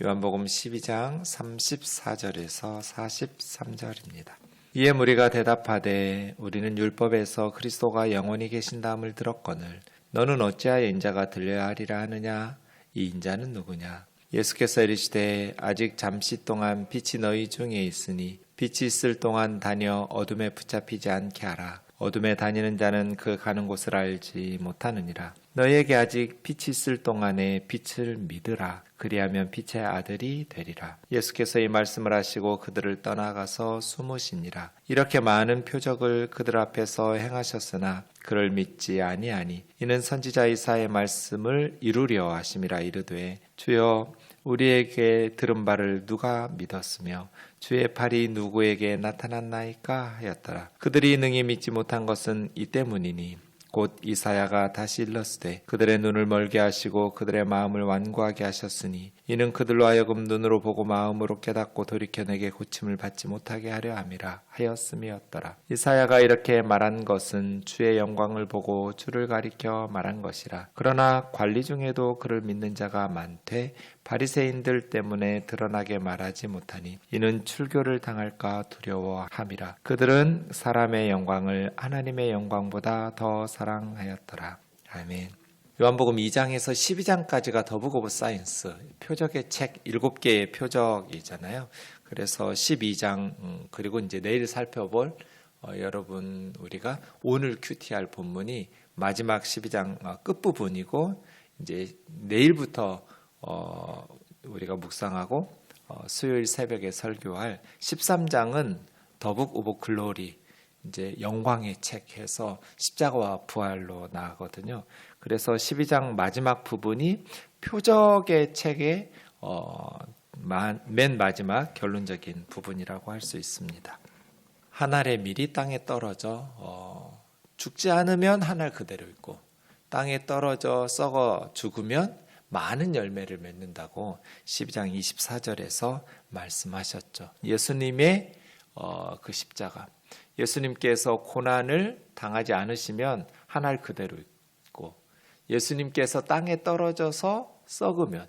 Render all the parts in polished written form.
요한복음 12장 34절에서 43절입니다. 이에 무리가 대답하되 우리는 율법에서 그리스도가 영원히 계신다함을 들었거늘 너는 어찌하여 인자가 들려야 하리라 하느냐? 이 인자는 누구냐? 예수께서 이르시되 아직 잠시 동안 빛이 너희 중에 있으니 빛이 있을 동안 다녀 어둠에 붙잡히지 않게 하라. 어둠에 다니는 자는 그 가는 곳을 알지 못하느니라. 너희에게 아직 빛이 있을 동안에 빛을 믿으라. 그리하면 빛의 아들이 되리라. 예수께서 이 말씀을 하시고 그들을 떠나가서 숨으시니라. 이렇게 많은 표적을 그들 앞에서 행하셨으나 그를 믿지 아니하니 이는 선지자 이사야의 말씀을 이루려 하심이라. 이르되 주여 우리에게 들은 바를 누가 믿었으며 주의 팔이 누구에게 나타났나이까 하였더라. 그들이 능히 믿지 못한 것은 이 때문이니 곧 이사야가 다시 일렀으되 그들의 눈을 멀게 하시고 그들의 마음을 완고하게 하셨으니 이는 그들로 하여금 눈으로 보고 마음으로 깨닫고 돌이켜 내게 고침을 받지 못하게 하려 함이라 하였음이었더라. 이사야가 이렇게 말한 것은 주의 영광을 보고 주를 가리켜 말한 것이라. 그러나 관리 중에도 그를 믿는 자가 많되 바리새인들 때문에 드러나게 말하지 못하니 이는 출교를 당할까 두려워함이라. 그들은 사람의 영광을 하나님의 영광보다 더 사랑하였더라. 아멘. 요한복음 2장에서 12장까지가 더 북 오브 사이언스, 표적의 책 7개의 표적이잖아요. 그래서 12장 그리고 이제 내일 살펴볼 여러분 우리가 오늘 큐티할 본문이 마지막 12장 끝부분이고 이제 내일부터 우리가 묵상하고 수요일 새벽에 설교할 13장은 더 북 오브 글로리, 이제 영광의 책 해서 십자가와 부활로 나가거든요. 그래서 12장 마지막 부분이 표적의 책의 맨 마지막 결론적인 부분이라고 할 수 있습니다. 한 알의 밀이 땅에 떨어져 죽지 않으면 한 알 그대로 있고 땅에 떨어져 썩어 죽으면 많은 열매를 맺는다고 12장 24절에서 말씀하셨죠. 예수님의 그 십자가, 예수님께서 고난을 당하지 않으시면 한 알 그대로 있고 예수님께서 땅에 떨어져서 썩으면,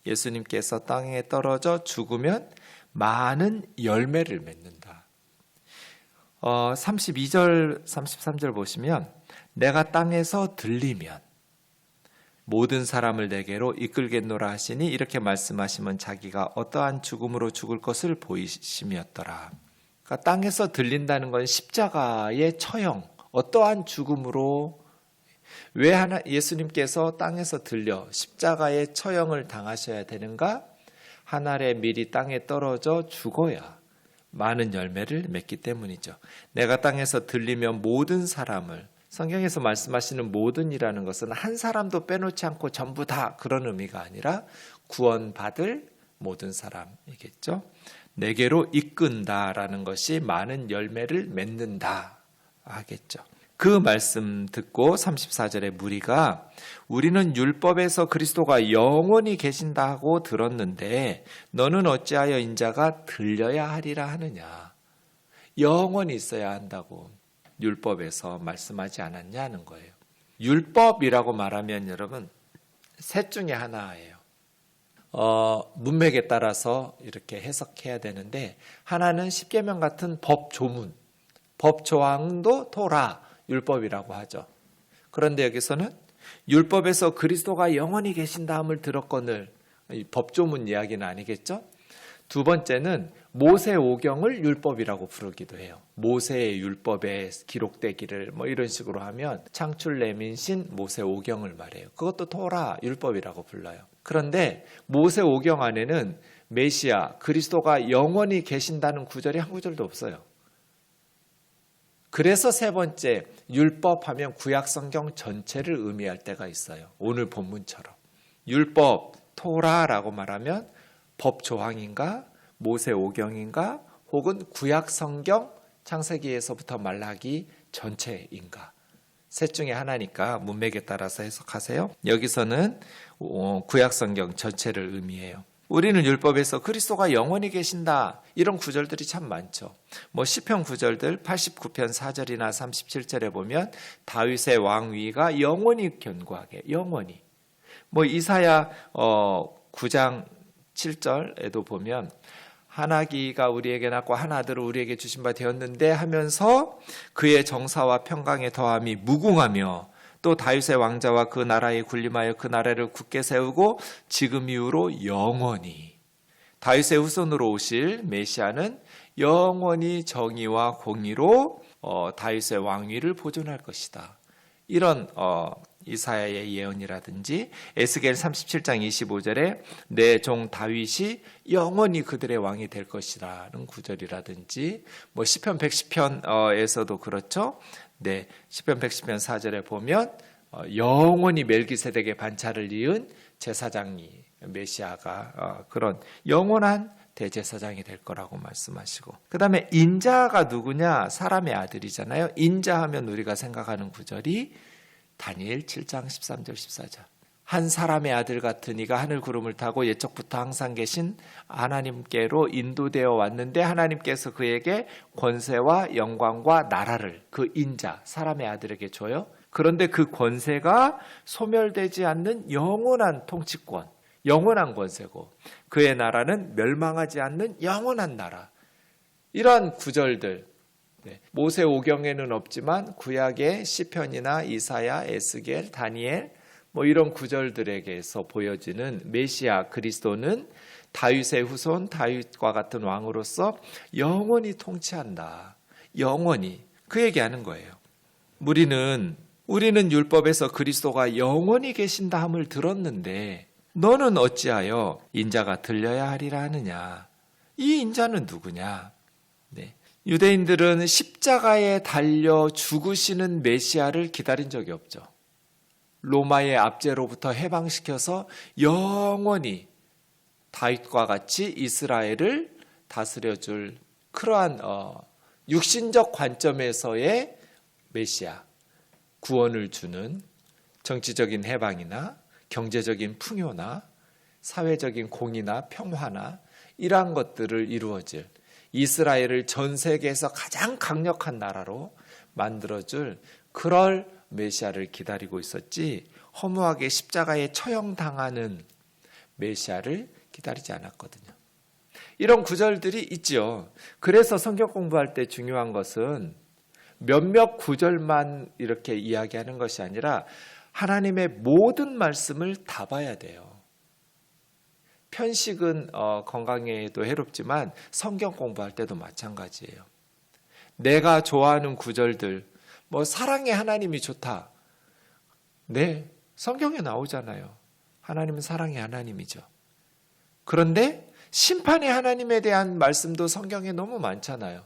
예수님께서 땅에 떨어져 죽으면 많은 열매를 맺는다. 32절 33절 보시면 내가 땅에서 들리면 모든 사람을 내게로 이끌겠노라 하시니 이렇게 말씀하시면 자기가 어떠한 죽음으로 죽을 것을 보이심이었더라. 그러니까 땅에서 들린다는 건 십자가의 처형, 어떠한 죽음으로, 왜 예수님께서 땅에서 들려 십자가의 처형을 당하셔야 되는가? 한 알의 밀이 땅에 떨어져 죽어야 많은 열매를 맺기 때문이죠. 내가 땅에서 들리면 모든 사람을, 성경에서 말씀하시는 모든이라는 것은 한 사람도 빼놓지 않고 전부 다 그런 의미가 아니라 구원받을 모든 사람이겠죠. 내게로 이끈다라는 것이 많은 열매를 맺는다 하겠죠. 그 말씀 듣고 34절에 무리가 우리는 율법에서 그리스도가 영원히 계신다고 들었는데 너는 어찌하여 인자가 들려야 하리라 하느냐. 영원히 있어야 한다고 율법에서 말씀하지 않았냐는 거예요. 율법이라고 말하면 여러분 셋 중에 하나예요. 문맥에 따라서 이렇게 해석해야 되는데 하나는 십계명 같은 법조문, 법조항도 토라, 율법이라고 하죠. 그런데 여기서는 율법에서 그리스도가 영원히 계신다함을 들었거늘, 법조문 이야기는 아니겠죠? 두 번째는 모세오경을 율법이라고 부르기도 해요. 모세의 율법에 기록되기를 이런 식으로 하면 창출 레민신 모세오경을 말해요. 그것도 토라, 율법이라고 불러요. 그런데 모세오경 안에는 메시아, 그리스도가 영원히 계신다는 구절이 한 구절도 없어요. 그래서 세 번째, 율법하면 구약성경 전체를 의미할 때가 있어요. 오늘 본문처럼. 율법, 토라라고 말하면 법조항인가, 모세오경인가, 혹은 구약성경 창세기에서부터 말라기 전체인가. 셋 중에 하나니까 문맥에 따라서 해석하세요. 여기서는 구약성경 전체를 의미해요. 우리는 율법에서 그리스도가 영원히 계신다. 이런 구절들이 참 많죠. 시편 구절들 89편 4절이나 37절에 보면 다윗의 왕위가 영원히 견고하게, 영원히. 이사야 9장 7절에도 보면 한 아기가 우리에게 낳고 한 아들을 우리에게 주신 바 되었는데 하면서 그의 정사와 평강의 더함이 무궁하며 또 다윗의 왕자와 그 나라에 군림하여 그 나라를 굳게 세우고 지금 이후로 영원히 다윗의 후손으로 오실 메시아는 영원히 정의와 공의로 다윗의 왕위를 보존할 것이다. 이런 이사야의 예언이라든지 에스겔 37장 25절에 내 종 다윗이 영원히 그들의 왕이 될 것이라는 구절이라든지 뭐 시편 110편에서도 그렇죠. 네, 시편 110편 4절에 보면 영원히 멜기세덱의 반차를 이은 제사장이 메시아가 그런 영원한 대제사장이 될 거라고 말씀하시고, 그 다음에 인자가 누구냐? 사람의 아들이잖아요. 인자하면 우리가 생각하는 구절이 다니엘 7장 13절 14절. 한 사람의 아들 같은 이가 하늘 구름을 타고 옛적부터 항상 계신 하나님께로 인도되어 왔는데 하나님께서 그에게 권세와 영광과 나라를, 그 인자 사람의 아들에게 줘요. 그런데 그 권세가 소멸되지 않는 영원한 통치권, 영원한 권세고 그의 나라는 멸망하지 않는 영원한 나라. 이러한 구절들, 모세오경에는 없지만 구약의 시편이나 이사야, 에스겔, 다니엘 뭐 이런 구절들에게서 보여지는 메시아 그리스도는 다윗의 후손, 다윗과 같은 왕으로서 영원히 통치한다. 영원히. 그 얘기하는 거예요. 우리는 율법에서 그리스도가 영원히 계신다 함을 들었는데 너는 어찌하여 인자가 들려야 하리라 하느냐. 이 인자는 누구냐? 네. 유대인들은 십자가에 달려 죽으시는 메시아를 기다린 적이 없죠. 로마의 압제로부터 해방시켜서 영원히 다윗과 같이 이스라엘을 다스려줄 그러한 육신적 관점에서의 메시아, 구원을 주는 정치적인 해방이나 경제적인 풍요나 사회적인 공의나 평화나 이러한 것들을 이루어질 이스라엘을 전 세계에서 가장 강력한 나라로 만들어줄 그럴 메시아를 기다리고 있었지 허무하게 십자가에 처형당하는 메시아를 기다리지 않았거든요. 이런 구절들이 있죠. 그래서 성경 공부할 때 중요한 것은 몇몇 구절만 이렇게 이야기하는 것이 아니라 하나님의 모든 말씀을 다 봐야 돼요. 편식은 건강에도 해롭지만 성경 공부할 때도 마찬가지예요. 내가 좋아하는 구절들, 뭐 사랑의 하나님이 좋다. 네, 성경에 나오잖아요. 하나님은 사랑의 하나님이죠. 그런데 심판의 하나님에 대한 말씀도 성경에 너무 많잖아요.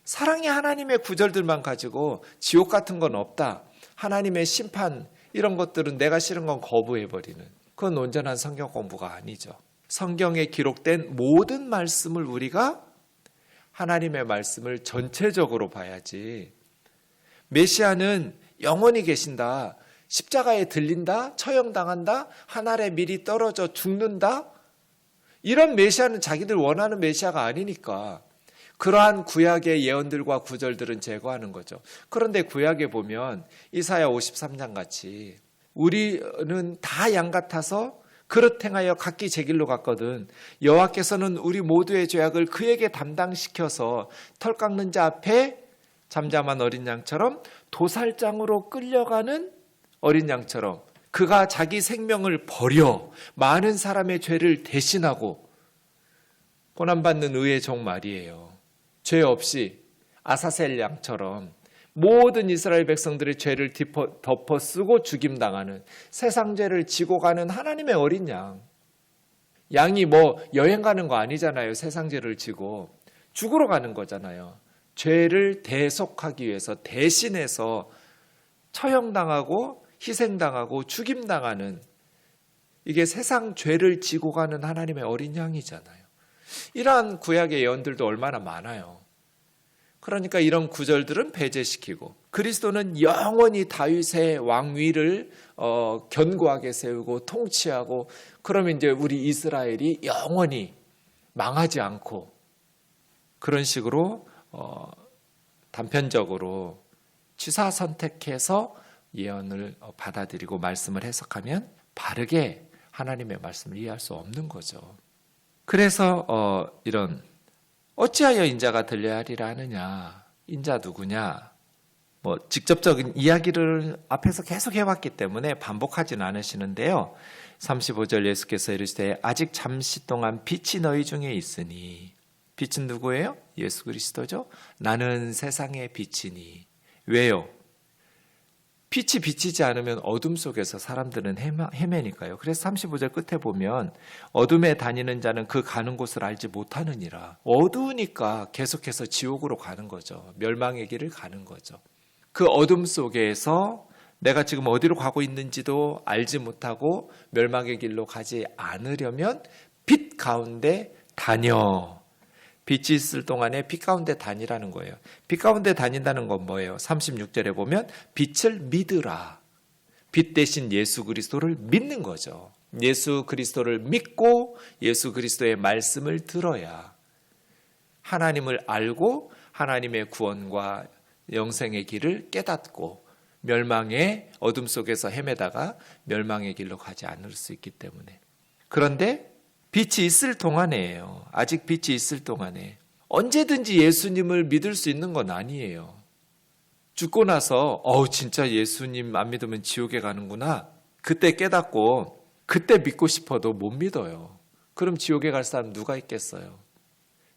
사랑의 하나님의 구절들만 가지고 지옥 같은 건 없다. 하나님의 심판 이런 것들은 내가 싫은 건 거부해버리는, 그건 온전한 성경 공부가 아니죠. 성경에 기록된 모든 말씀을 우리가 하나님의 말씀을 전체적으로 봐야지. 메시아는 영원히 계신다, 십자가에 들린다, 처형당한다, 하늘에 미리 떨어져 죽는다, 이런 메시아는 자기들 원하는 메시아가 아니니까 그러한 구약의 예언들과 구절들은 제거하는 거죠. 그런데 구약에 보면 이사야 53장 같이 우리는 다 양 같아서 그릇 행하여 각기 제 길로 갔거든. 여호와께서는 우리 모두의 죄악을 그에게 담당시켜서 털 깎는 자 앞에 잠잠한 어린 양처럼 도살장으로 끌려가는 어린 양처럼 그가 자기 생명을 버려 많은 사람의 죄를 대신하고 고난받는 의의 종 말이에요. 죄 없이 아사셀 양처럼 모든 이스라엘 백성들의 죄를 덮어 쓰고 죽임당하는, 세상 죄를 지고 가는 하나님의 어린 양. 양이 뭐 여행 가는 거 아니잖아요. 세상 죄를 지고 죽으러 가는 거잖아요. 죄를 대속하기 위해서 대신해서 처형당하고 희생당하고 죽임당하는, 이게 세상 죄를 지고 가는 하나님의 어린 양이잖아요. 이러한 구약의 예언들도 얼마나 많아요. 그러니까 이런 구절들은 배제시키고 그리스도는 영원히 다윗의 왕위를 견고하게 세우고 통치하고, 그러면 이제 우리 이스라엘이 영원히 망하지 않고, 그런 식으로 단편적으로 취사 선택해서 예언을 받아들이고 말씀을 해석하면 바르게 하나님의 말씀을 이해할 수 없는 거죠. 그래서 이런 어찌하여 인자가 들려야 하리라 하느냐, 인자 누구냐, 직접적인 이야기를 앞에서 계속 해왔기 때문에 반복하진 않으시는데요. 35절 예수께서 이르시되 아직 잠시 동안 빛이 너희 중에 있으니, 빛은 누구예요? 예수 그리스도죠. 나는 세상의 빛이니. 왜요? 빛이 비치지 않으면 어둠 속에서 사람들은 헤매니까요. 그래서 35절 끝에 보면 어둠에 다니는 자는 그 가는 곳을 알지 못하느니라. 어두우니까 계속해서 지옥으로 가는 거죠. 멸망의 길을 가는 거죠. 그 어둠 속에서 내가 지금 어디로 가고 있는지도 알지 못하고 멸망의 길로 가지 않으려면 빛 가운데 다녀. 빛이 있을 동안에 빛 가운데 다니라는 거예요. 빛 가운데 다닌다는 건 뭐예요? 36절에 보면 빛을 믿으라. 빛 대신 예수 그리스도를 믿는 거죠. 예수 그리스도를 믿고 예수 그리스도의 말씀을 들어야 하나님을 알고 하나님의 구원과 영생의 길을 깨닫고 멸망의 어둠 속에서 헤매다가 멸망의 길로 가지 않을 수 있기 때문에. 그런데 빛이 있을 동안에요. 아직 빛이 있을 동안에 언제든지 예수님을 믿을 수 있는 건 아니에요. 죽고 나서 진짜 예수님 안 믿으면 지옥에 가는구나. 그때 깨닫고 그때 믿고 싶어도 못 믿어요. 그럼 지옥에 갈 사람 누가 있겠어요?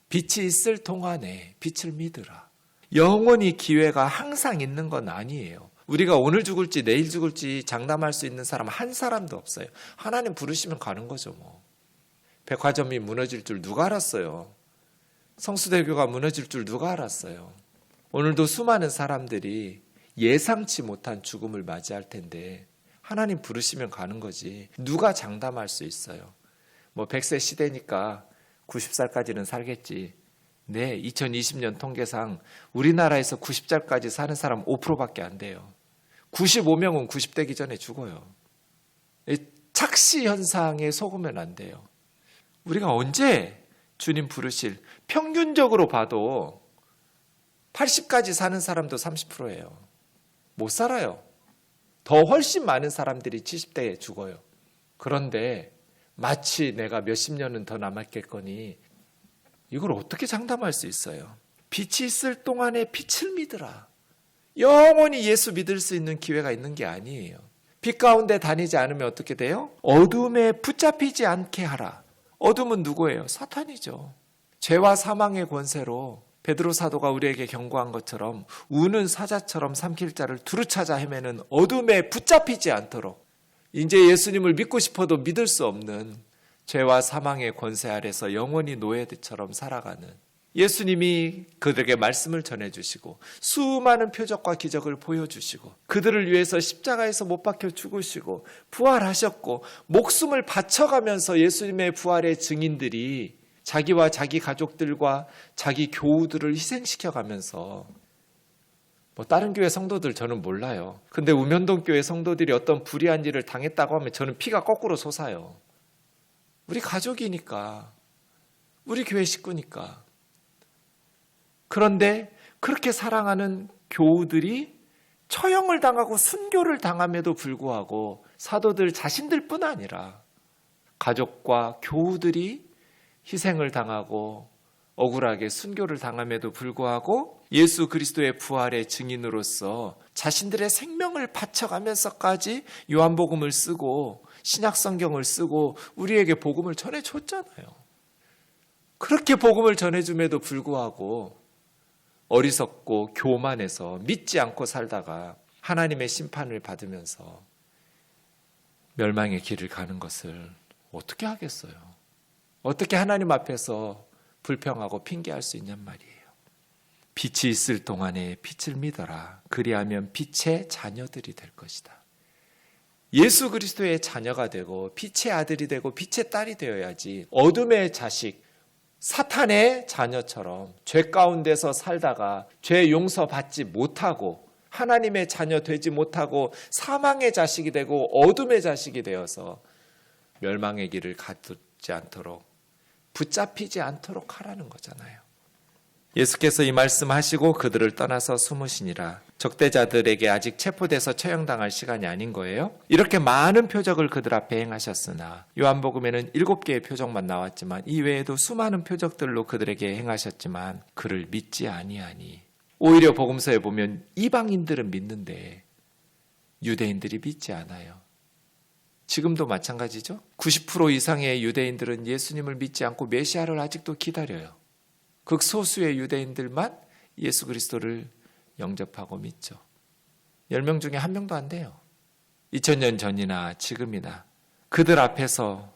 빛이 있을 동안에 빛을 믿으라. 영원히 기회가 항상 있는 건 아니에요. 우리가 오늘 죽을지 내일 죽을지 장담할 수 있는 사람 한 사람도 없어요. 하나님 부르시면 가는 거죠 뭐. 백화점이 무너질 줄 누가 알았어요? 성수대교가 무너질 줄 누가 알았어요? 오늘도 수많은 사람들이 예상치 못한 죽음을 맞이할 텐데 하나님 부르시면 가는 거지. 누가 장담할 수 있어요? 100세 시대니까 90살까지는 살겠지. 네, 2020년 통계상 우리나라에서 90살까지 사는 사람 5%밖에 안 돼요. 95명은 90되기 전에 죽어요. 착시 현상에 속으면 안 돼요. 우리가 언제 주님 부르실, 평균적으로 봐도 80까지 사는 사람도 30%예요. 못 살아요. 더 훨씬 많은 사람들이 70대에 죽어요. 그런데 마치 내가 몇십 년은 더 남았겠거니 이걸 어떻게 장담할 수 있어요? 빛이 있을 동안에 빛을 믿으라. 영원히 예수 믿을 수 있는 기회가 있는 게 아니에요. 빛 가운데 다니지 않으면 어떻게 돼요? 어둠에 붙잡히지 않게 하라. 어둠은 누구예요? 사탄이죠. 죄와 사망의 권세로 베드로 사도가 우리에게 경고한 것처럼 우는 사자처럼 삼킬 자를 두루 찾아 헤매는 어둠에 붙잡히지 않도록, 이제 예수님을 믿고 싶어도 믿을 수 없는 죄와 사망의 권세 아래서 영원히 노예들처럼 살아가는, 예수님이 그들에게 말씀을 전해주시고 수많은 표적과 기적을 보여주시고 그들을 위해서 십자가에서 못 박혀 죽으시고 부활하셨고 목숨을 바쳐가면서 예수님의 부활의 증인들이 자기와 자기 가족들과 자기 교우들을 희생시켜가면서, 다른 교회 성도들 저는 몰라요. 근데 우면동 교회 성도들이 어떤 불의한 일을 당했다고 하면 저는 피가 거꾸로 솟아요. 우리 가족이니까, 우리 교회 식구니까. 그런데 그렇게 사랑하는 교우들이 처형을 당하고 순교를 당함에도 불구하고 사도들 자신들뿐 아니라 가족과 교우들이 희생을 당하고 억울하게 순교를 당함에도 불구하고 예수 그리스도의 부활의 증인으로서 자신들의 생명을 바쳐가면서까지 요한복음을 쓰고 신약성경을 쓰고 우리에게 복음을 전해줬잖아요. 그렇게 복음을 전해줌에도 불구하고 어리석고 교만해서 믿지 않고 살다가 하나님의 심판을 받으면서 멸망의 길을 가는 것을 어떻게 하겠어요? 어떻게 하나님 앞에서 불평하고 핑계할 수 있냔 말이에요. 빛이 있을 동안에 빛을 믿어라. 그리하면 빛의 자녀들이 될 것이다. 예수 그리스도의 자녀가 되고 빛의 아들이 되고 빛의 딸이 되어야지 어둠의 자식, 사탄의 자녀처럼 죄 가운데서 살다가 죄 용서받지 못하고 하나님의 자녀 되지 못하고 사망의 자식이 되고 어둠의 자식이 되어서 멸망의 길을 가지 않도록, 붙잡히지 않도록 하라는 거잖아요. 예수께서 이 말씀하시고 그들을 떠나서 숨으시니라. 적대자들에게 아직 체포돼서 처형당할 시간이 아닌 거예요. 이렇게 많은 표적을 그들 앞에 행하셨으나 요한복음에는 7개의 표적만 나왔지만 이 외에도 수많은 표적들로 그들에게 행하셨지만 그를 믿지 아니하니. 오히려 복음서에 보면 이방인들은 믿는데 유대인들이 믿지 않아요. 지금도 마찬가지죠. 90% 이상의 유대인들은 예수님을 믿지 않고 메시아를 아직도 기다려요. 극소수의 유대인들만 예수 그리스도를 영접하고 믿죠. 10명 중에 1명도 안 돼요. 2000년 전이나 지금이나 그들 앞에서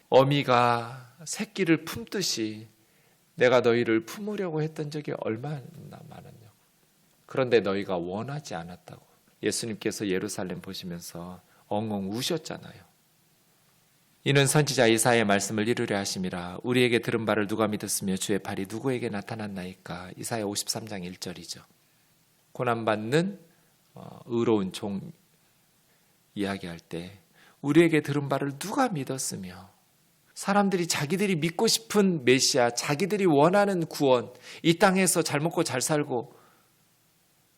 어미가 새끼를 품듯이 내가 너희를 품으려고 했던 적이 얼마나 많았냐고. 그런데 너희가 원하지 않았다고. 예수님께서 예루살렘 보시면서 엉엉 우셨잖아요. 이는 선지자 이사야의 말씀을 이루려 하심이라. 우리에게 들은 바를 누가 믿었으며 주의 팔이 누구에게 나타났나이까. 이사야 53장 1절이죠. 고난받는 의로운 종 이야기할 때 우리에게 들은 바를 누가 믿었으며, 사람들이 자기들이 믿고 싶은 메시아, 자기들이 원하는 구원, 이 땅에서 잘 먹고 잘 살고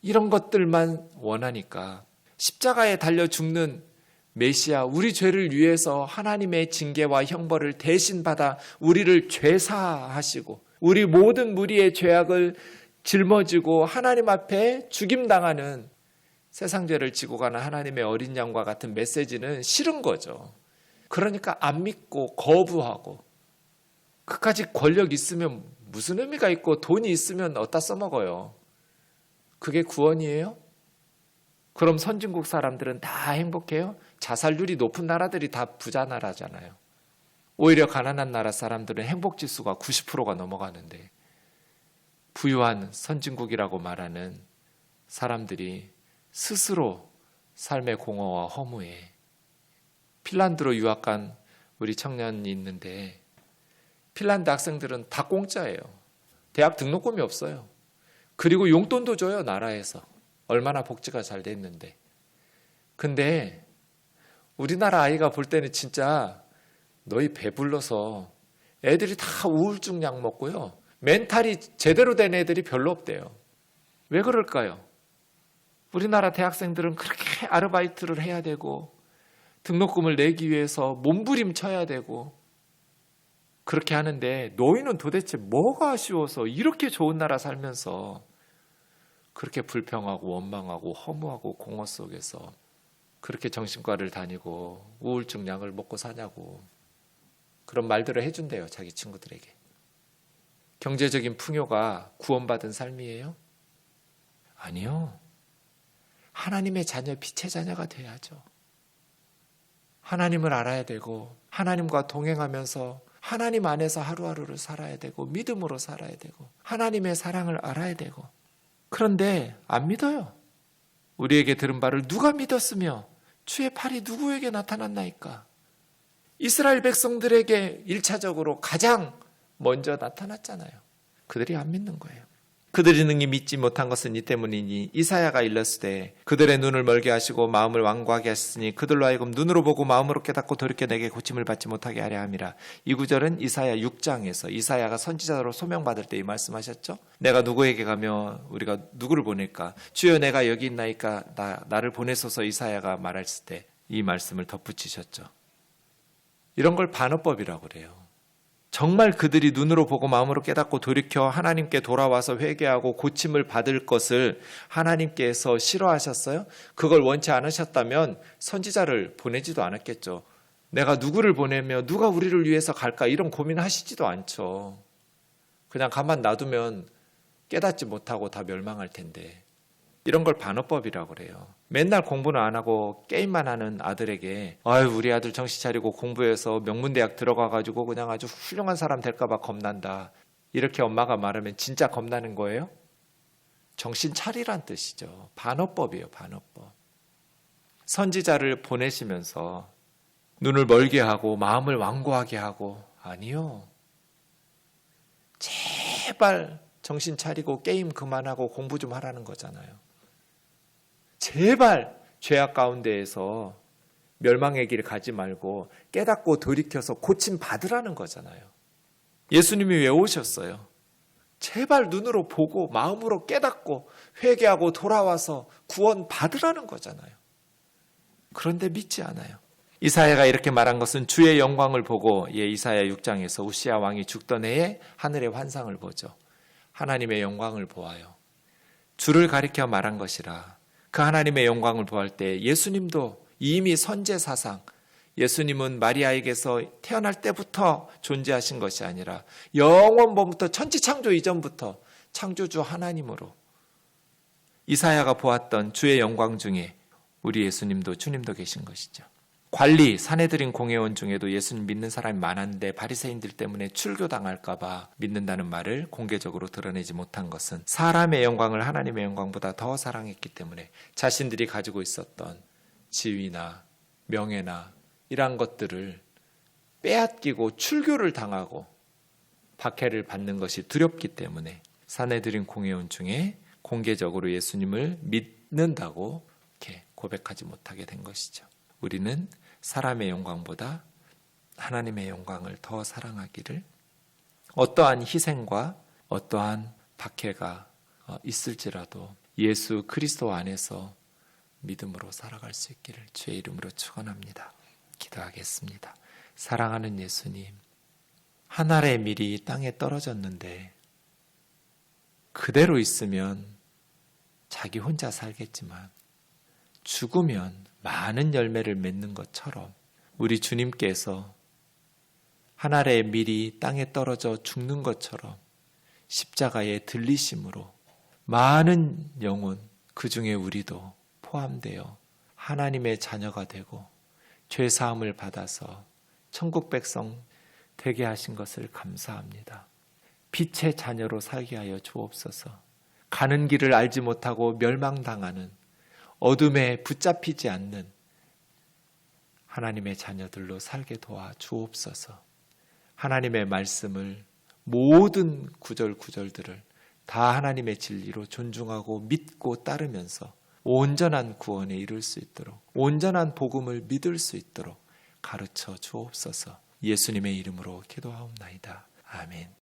이런 것들만 원하니까 십자가에 달려 죽는 메시아, 우리 죄를 위해서 하나님의 징계와 형벌을 대신 받아 우리를 죄사하시고 우리 모든 무리의 죄악을 짊어지고 하나님 앞에 죽임당하는, 세상 죄를 지고 가는 하나님의 어린 양과 같은 메시지는 싫은 거죠. 그러니까 안 믿고 거부하고, 그까지 권력 있으면 무슨 의미가 있고 돈이 있으면 어디다 써먹어요. 그게 구원이에요? 그럼 선진국 사람들은 다 행복해요? 자살률이 높은 나라들이 다 부자 나라잖아요. 오히려 가난한 나라 사람들은 행복지수가 90%가 넘어가는데 부유한 선진국이라고 말하는 사람들이 스스로 삶의 공허와 허무에, 핀란드로 유학 간 우리 청년이 있는데 핀란드 학생들은 다 공짜예요. 대학 등록금이 없어요. 그리고 용돈도 줘요, 나라에서. 얼마나 복지가 잘 돼 있는데. 근데 우리나라 아이가 볼 때는 진짜 너희 배불러서 애들이 다 우울증 약 먹고요. 멘탈이 제대로 된 애들이 별로 없대요. 왜 그럴까요? 우리나라 대학생들은 그렇게 아르바이트를 해야 되고 등록금을 내기 위해서 몸부림쳐야 되고 그렇게 하는데, 너희는 도대체 뭐가 아쉬워서 이렇게 좋은 나라 살면서 그렇게 불평하고 원망하고 허무하고 공허 속에서 그렇게 정신과를 다니고 우울증 약을 먹고 사냐고. 그런 말들을 해준대요, 자기 친구들에게. 경제적인 풍요가 구원받은 삶이에요? 아니요. 하나님의 자녀, 빛의 자녀가 돼야죠. 하나님을 알아야 되고 하나님과 동행하면서 하나님 안에서 하루하루를 살아야 되고 믿음으로 살아야 되고 하나님의 사랑을 알아야 되고. 그런데 안 믿어요. 우리에게 들은 바를 누가 믿었으며 주의 팔이 누구에게 나타났나이까. 이스라엘 백성들에게 1차적으로 가장 먼저 나타났잖아요. 그들이 안 믿는 거예요. 그들이 능히 믿지 못한 것은 이 때문이니 이사야가 일렀으되 그들의 눈을 멀게 하시고 마음을 완고하게 하셨으니 그들로 하여금 눈으로 보고 마음으로 깨닫고 돌이켜 내게 고침을 받지 못하게 하려 함이라. 이 구절은 이사야 6장에서 이사야가 선지자로 소명받을 때 이 말씀하셨죠. 내가 누구에게 가며 우리가 누구를 보낼까? 주여 내가 여기 있나이까 나를 보내소서. 이사야가 말했을 때 이 말씀을 덧붙이셨죠. 이런 걸 반어법이라고 그래요. 정말 그들이 눈으로 보고 마음으로 깨닫고 돌이켜 하나님께 돌아와서 회개하고 고침을 받을 것을 하나님께서 싫어하셨어요? 그걸 원치 않으셨다면 선지자를 보내지도 않았겠죠. 내가 누구를 보내며 누가 우리를 위해서 갈까, 이런 고민하시지도 않죠. 그냥 가만 놔두면 깨닫지 못하고 다 멸망할 텐데. 이런 걸 반어법이라고 그래요. 맨날 공부는 안 하고 게임만 하는 아들에게 아유 우리 아들 정신 차리고 공부해서 명문대학 들어가가지고 그냥 아주 훌륭한 사람 될까 봐 겁난다, 이렇게 엄마가 말하면 진짜 겁나는 거예요? 정신 차리란 뜻이죠. 반어법이에요. 반어법. 선지자를 보내시면서 눈을 멀게 하고 마음을 완고하게 하고, 아니요. 제발 정신 차리고 게임 그만하고 공부 좀 하라는 거잖아요. 제발 죄악 가운데에서 멸망의 길 가지 말고 깨닫고 돌이켜서 고침 받으라는 거잖아요. 예수님이 왜 오셨어요? 제발 눈으로 보고 마음으로 깨닫고 회개하고 돌아와서 구원 받으라는 거잖아요. 그런데 믿지 않아요. 이사야가 이렇게 말한 것은 주의 영광을 보고, 이사야 6장에서 우시야 왕이 죽던 해에 하늘의 환상을 보죠. 하나님의 영광을 보아요. 주를 가리켜 말한 것이라. 그 하나님의 영광을 보할 때 예수님도 이미 선지사상, 예수님은 마리아에게서 태어날 때부터 존재하신 것이 아니라 영원부터 천지창조 이전부터 창조주 하나님으로 이사야가 보았던 주의 영광 중에 우리 예수님도 주님도 계신 것이죠. 관리, 사내들인 공회원 중에도 예수님 믿는 사람이 많았는데 바리새인들 때문에 출교당할까 봐 믿는다는 말을 공개적으로 드러내지 못한 것은 사람의 영광을 하나님의 영광보다 더 사랑했기 때문에 자신들이 가지고 있었던 지위나 명예나 이러한 것들을 빼앗기고 출교를 당하고 박해를 받는 것이 두렵기 때문에 사내들인 공회원 중에 공개적으로 예수님을 믿는다고 이렇게 고백하지 못하게 된 것이죠. 우리는 사람의 영광보다 하나님의 영광을 더 사랑하기를, 어떠한 희생과 어떠한 박해가 있을지라도 예수 그리스도 안에서 믿음으로 살아갈 수 있기를 주의 이름으로 축원합니다. 기도하겠습니다. 사랑하는 예수님, 하늘의 밀이 땅에 떨어졌는데 그대로 있으면 자기 혼자 살겠지만 죽으면 많은 열매를 맺는 것처럼 우리 주님께서 하늘의 밀이 땅에 떨어져 죽는 것처럼 십자가에 들리심으로 많은 영혼, 그 중에 우리도 포함되어 하나님의 자녀가 되고 죄사함을 받아서 천국 백성 되게 하신 것을 감사합니다. 빛의 자녀로 살게 하여 주옵소서. 가는 길을 알지 못하고 멸망당하는, 어둠에 붙잡히지 않는 하나님의 자녀들로 살게 도와 주옵소서. 하나님의 말씀을, 모든 구절구절들을 다 하나님의 진리로 존중하고 믿고 따르면서 온전한 구원에 이룰 수 있도록, 온전한 복음을 믿을 수 있도록 가르쳐 주옵소서. 예수님의 이름으로 기도하옵나이다. 아멘.